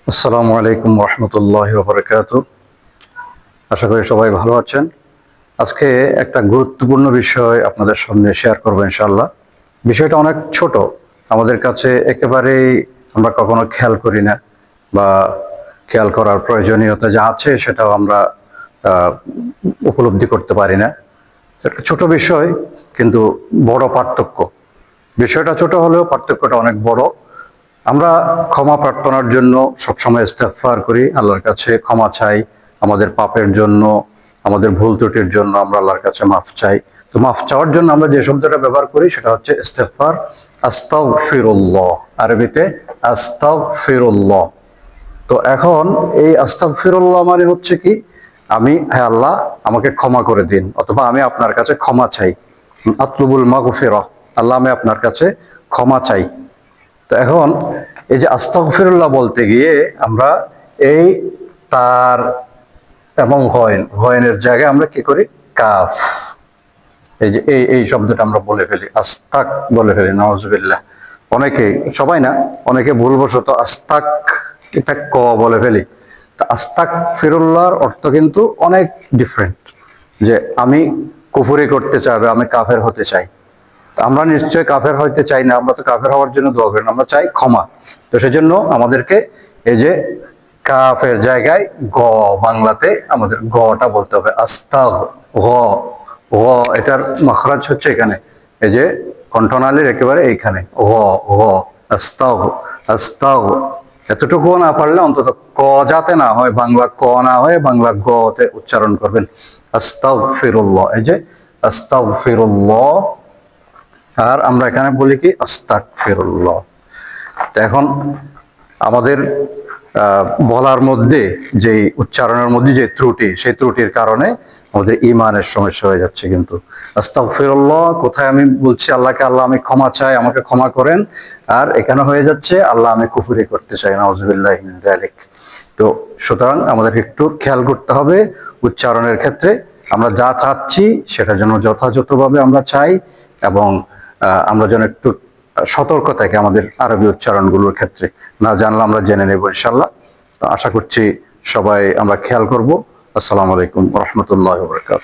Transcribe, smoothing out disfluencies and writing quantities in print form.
আসসালামু আলাইকুম রহমতুল্লাহি ওয়া বারাকাতুহু। আশা করি সবাই ভালো আছেন। আজকে একটা গুরুত্বপূর্ণ বিষয় আপনাদের সামনে শেয়ার করবো ইনশাআল্লাহ। বিষয়টা অনেক ছোট, আমাদের কাছে একেবারেই আমরা কখনো খেয়াল করি না, বা খেয়াল করার প্রয়োজনীয়তা যা আছে সেটাও আমরা আহ, উপলব্ধি করতে পারি না। একটা ছোট বিষয়, কিন্তু বড় পার্থক্য। বিষয়টা ছোট হলেও পার্থক্যটা অনেক বড়। আমরা ক্ষমা প্রার্থনার জন্য সবসময় ইস্তেগফার করি, আল্লাহর কাছে ক্ষমা চাই আমাদের পাপের জন্য, আমাদের ভুল ত্রুটির জন্য আমরা আল্লাহর কাছে মাফ চাই। তো মাফ চাওয়ার জন্য আমরা যে শব্দটা ব্যবহার করি সেটা হচ্ছে ইস্তেগফার, আস্তাগফিরুল্লাহ, আরবিতে আস্তাগফিরুল্লাহ। তো এখন এই আস্তাগফিরুল্লাহ মানে হচ্ছে কি, আমি, হে আল্লাহ আমাকে ক্ষমা করে দিন, অথবা আমি আপনার কাছে ক্ষমা চাই। আতলুবুল মাগফিরাহ, আল্লাহ আমি আপনার কাছে ক্ষমা চাই। তো এখন এই যে আস্তাগফিরুল্লাহ বলতে গিয়ে আমরা এই তার এবং হয়নের জায়গায় আমরা কি করি, কাফ, এই যে এই শব্দটা আমরা বলে ফেলি, আস্তাক বলে ফেলি, নাউজুবিল্লাহ। অনেকে, সবাই না, অনেকে ভুলবশত আস্তাক এটা ক বলে ফেলি। তা আস্তাক ফিরুল্লাহর অর্থ কিন্তু অনেক ডিফারেন্ট। যে আমি কুফরি করতে চাইবে, আমি কাফের হতে চাই। আমরা নিশ্চয় কাফের হইতে চাই না, আমরা তো কাফের হওয়ার জন্য দোয়া করি না, আমরা চাই ক্ষমা। তো সেজন্য আমাদেরকে এই যে কাফের জায়গায় গ, বাংলাতে আমাদের গটা বলতে হবে, আস্তাগ, গ, গ, এটার মাখরাজ হচ্ছে এখানে, এই যে কণ্ঠনালীর একেবারে এইখানে, গ, গ, আস্তাগ, আস্তাগ। এতটুকু না পারলে অন্তত ক যাতে না হয়, বাংলা ক না হয়ে বাংলা গ তে উচ্চারণ করবেন, আস্তাগফিরুল্লাহ। এই যে আস্তাগফিরুল্লাহ, আর আমরা এখানে বলি কি, আস্তাগফিরুল্লাহ। তো এখন আমাদের বলার মধ্যে যে উচ্চারণের মধ্যে যে ত্রুটি, সেই ত্রুটির কারণে আমাদের ইমানের সমস্যা হয়ে যাচ্ছে। কিন্তু আস্তাগফিরুল্লাহ কোথায় আমি বলছি আল্লাহকে, আল্লাহ আমি ক্ষমা চাই, আমাকে ক্ষমা করেন, আর এখানে হয়ে যাচ্ছে আল্লাহ আমি কুফরি করতে চাই, নাউজুবিল্লাহি মিন যালিক। তো সুতরাং আমাদেরকে একটু খেয়াল করতে হবে উচ্চারণের ক্ষেত্রে, আমরা যা চাচ্ছি সেটা যেন যথাযথভাবে আমরা চাই, এবং আমরা যেন একটু সতর্ক থাকি আমাদের আরবি উচ্চারণগুলোর ক্ষেত্রে। না জানলে আমরা জেনে নেব ইনশাল্লাহ। তো আশা করছি সবাই আমরা খেয়াল করব। আসসালামু আলাইকুম রহমতুল্লাহ বরকাত।